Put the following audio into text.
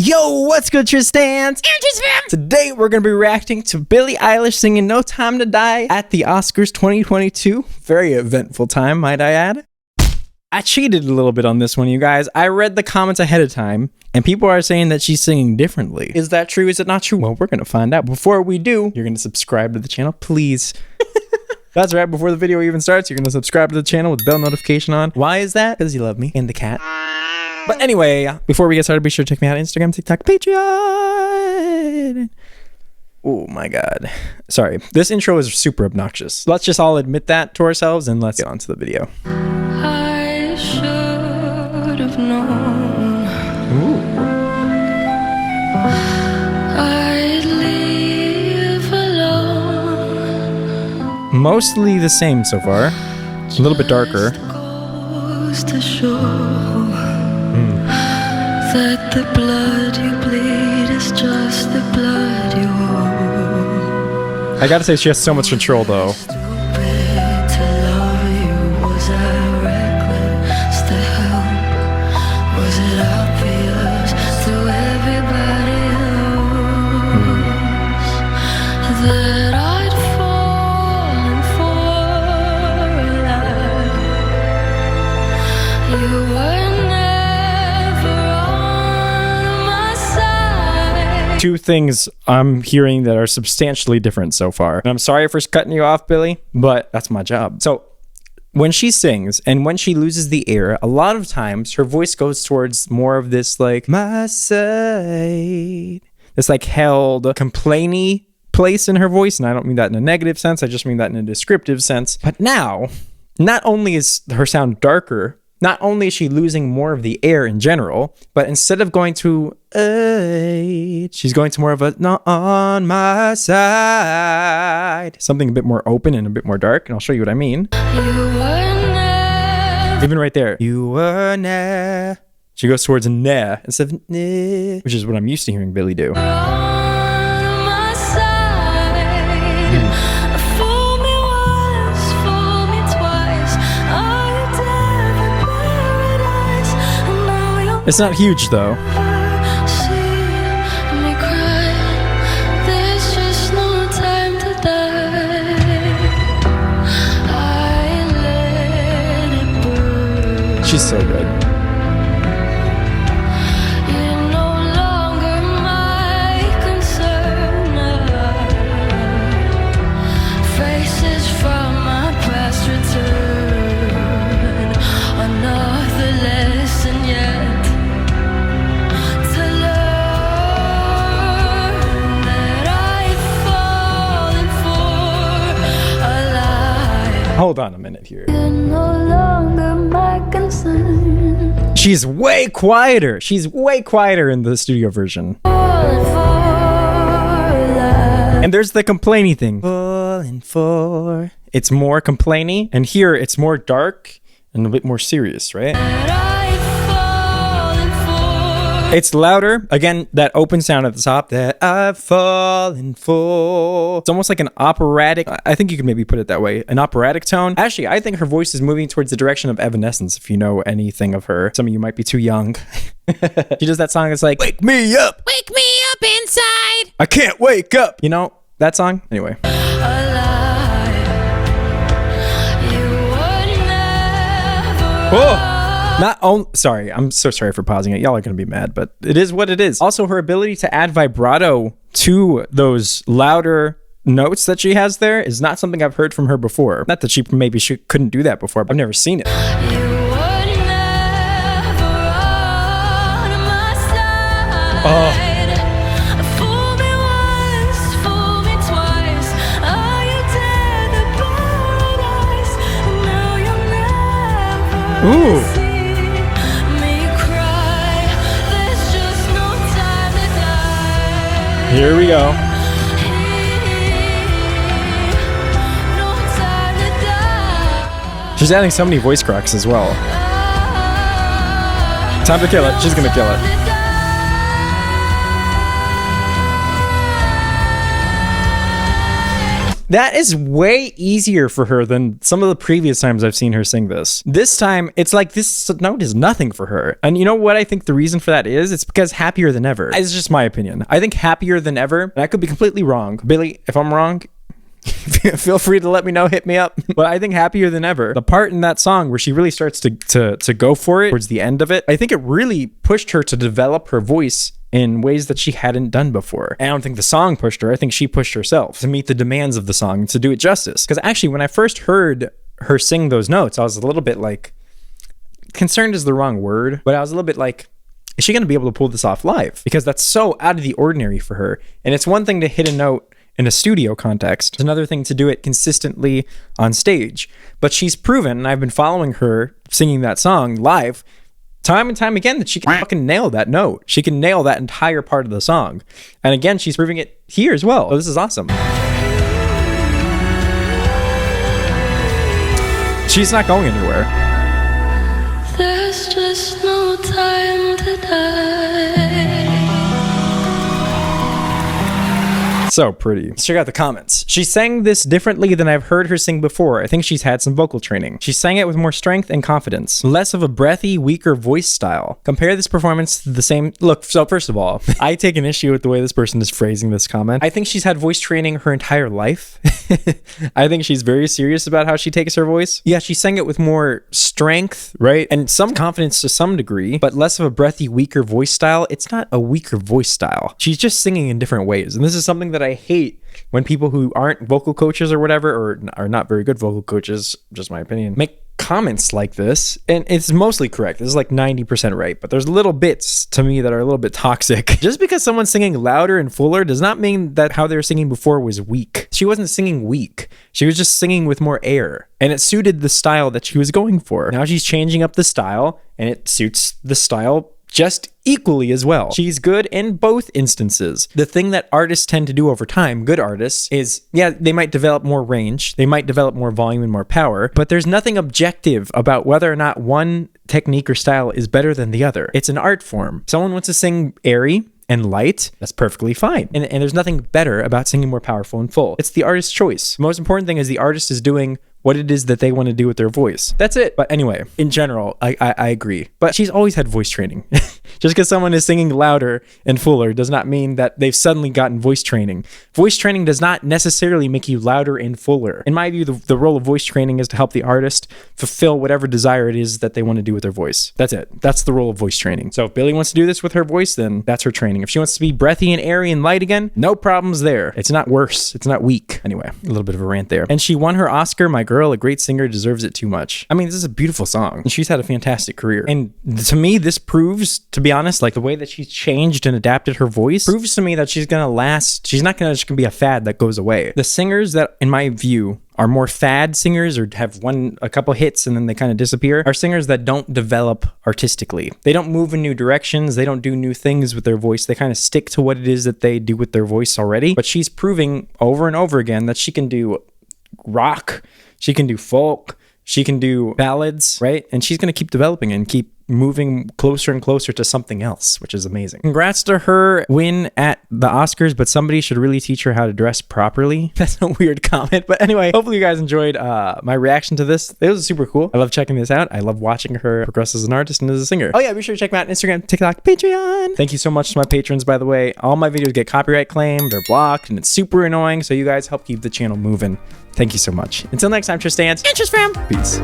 Yo, what's good, Tristan? Today we're going to be reacting to Billie Eilish singing No Time to Die at the Oscars 2022. Very eventful time, might I add. I cheated a little bit on this one, you guys. I read the comments ahead of time, and people are saying that she's singing differently. Is that true? Is it not true? Well, we're going to find out. Before we do, you're going to subscribe to the channel, please. That's right, before the video even starts, you're going to subscribe to the channel with the bell notification on. Why is that? Because you love me and the cat. But anyway, before we get started, be sure to check me out on Instagram, TikTok, Patreon. Oh my God. Sorry, this intro is super obnoxious. Let's just all admit that to ourselves and let's get on to the video. I should have known. Ooh. I'd leave alone. Mostly the same so far. A little bit darker. Goes to show that the blood you bleed is just the blood you owe. I gotta say, she has so much control though. Stupid to love you. Was I reckless to help? Was it obvious to everybody else that I'd fallen for that? You were never on my side. Two things I'm hearing that are substantially different so far. And I'm sorry for cutting you off, Billie, but that's my job. So when she sings and when she loses the air, a lot of times her voice goes towards more of this like my side, this like held complainy place in her voice. And I don't mean that in a negative sense. I just mean that in a descriptive sense. But now, not only is her sound darker, not only is she losing more of the air in general, but instead of going to she's going to more of a not on my side. Something a bit more open and a bit more dark, and I'll show you what I mean. You were never Even right there. You were ne. She goes towards a ne instead of ne, which is what I'm used to hearing Billie do. on my side. Fool me once, fool me twice. Are you dead in paradise? And now you'll It's not huge though. see me cry. There's just no time to die. I let it burn. She's so good. You're no longer my concern now. Faces from my past return. Another lesson yet to learn that I've fallen for a lie. Hold on a minute here. You're no longer my concern. She's way quieter. She's way quieter in the studio version. Fallen for a lie. And there's the complainy thing. Falling for. It's more complainy. And here it's more dark and a bit more serious, right? That I've fallen for. It's louder. Again, that open sound at the top. That I've fallen for. It's almost like an operatic. I think you could maybe put it that way. An operatic tone. Actually, I think her voice is moving towards the direction of Evanescence, if you know anything of her. Some of you might be too young. She does that song. It's like, wake me up. Wake me up inside. I can't wake up. You know that song? Anyway. A lie. You would never. Oh. Not only, sorry, I'm so sorry for pausing it. Y'all are going to be mad, but it is what it is. Also, her ability to add vibrato to those louder notes that she has there is not something I've heard from her before. Not that she couldn't do that before, but I've never seen it. You would never on my side. Oh. Fool me once, fool me twice. Are you dead in paradise? Now you'll never Ooh. see me cry. There's just no time to die. Here we go. No time to die. She's adding so many voice cracks as well. Time to kill it. She's going to kill it. That is way easier for her than some of the previous times I've seen her sing this. This time, it's like this note is nothing for her. And you know what I think the reason for that is? It's because Happier Than Ever. It's just my opinion. I think Happier Than Ever, and I could be completely wrong. Billy, if I'm wrong, feel free to let me know, hit me up. But I think Happier Than Ever, the part in that song where she really starts to go for it towards the end of it, I think it really pushed her to develop her voice in ways that she hadn't done before. And I don't think the song pushed her. I think she pushed herself to meet the demands of the song and to do it justice. Because actually, when I first heard her sing those notes, I was a little bit like, concerned is the wrong word, but I was a little bit like, is she going to be able to pull this off live? Because that's so out of the ordinary for her. And it's one thing to hit a note in a studio context. It's another thing to do it consistently on stage. But she's proven, and I've been following her singing that song live time and time again, that she can fucking nail that note. She can nail that entire part of the song. And again, she's proving it here as well. Oh, this is awesome. She's not going anywhere. There's just no time to die. So pretty. Let's check out the comments. She sang this differently than I've heard her sing before. I think she's had some vocal training. She sang it with more strength and confidence. Less of a breathy, weaker voice style. Compare this performance to the same... Look, so first of all, I take an issue with the way this person is phrasing this comment. I think she's had voice training her entire life. I think she's very serious about how she takes her voice. Yeah, she sang it with more strength, right? And some confidence to some degree, but less of a breathy, weaker voice style. It's not a weaker voice style. She's just singing in different ways. And this is something that I hate when people who aren't vocal coaches or whatever, or are not very good vocal coaches, just my opinion, make comments like this. And it's mostly correct. This is like 90% right, but there's little bits to me that are a little bit toxic. Just because someone's singing louder and fuller does not mean that how they were singing before was weak. She wasn't singing weak. She was just singing with more air, and it suited the style that she was going for. Now she's changing up the style, and it suits the style just equally as well. She's good in both instances. The thing that artists tend to do over time, good artists, is, yeah, they might develop more range, they might develop more volume and more power, but there's nothing objective about whether or not one technique or style is better than the other. It's an art form. Someone wants to sing airy and light, that's perfectly fine. And there's nothing better about singing more powerful and full. It's the artist's choice. The most important thing is the artist is doing what it is that they want to do with their voice. That's it. But anyway, in general, I agree. But she's always had voice training. Just because someone is singing louder and fuller does not mean that they've suddenly gotten voice training. Voice training does not necessarily make you louder and fuller. In my view, the role of voice training is to help the artist fulfill whatever desire it is that they want to do with their voice. That's it. That's the role of voice training. So if Billie wants to do this with her voice, then that's her training. If she wants to be breathy and airy and light again, no problems there. It's not worse. It's not weak. Anyway, a little bit of a rant there. And she won her Oscar. My girl, a great singer, deserves it too much. I mean, this is a beautiful song, and she's had a fantastic career. And to me, this proves, to be honest, like the way that she's changed and adapted her voice proves to me that she's gonna last. She's not gonna just gonna be a fad that goes away. The singers that, in my view, are more fad singers or have a couple hits and then they kind of disappear are singers that don't develop artistically. They don't move in new directions. They don't do new things with their voice. They kind of stick to what it is that they do with their voice already. But she's proving over and over again that she can do rock, she can do folk, she can do ballads, right? And she's going to keep developing and keep moving closer and closer to something else, which is amazing. Congrats to her win at the Oscars, but somebody should really teach her how to dress properly. That's a weird comment, but anyway, hopefully you guys enjoyed my reaction to this. It was super cool. I love checking this out. I love watching her progress as an artist and as a singer. Oh yeah, be sure to check me out on Instagram, TikTok, Patreon. Thank you so much to my patrons, by the way. All my videos get copyright claimed, they're blocked, and it's super annoying, so you guys help keep the channel moving. Thank you so much. Until next time, Tristan, and Tris fam. Peace.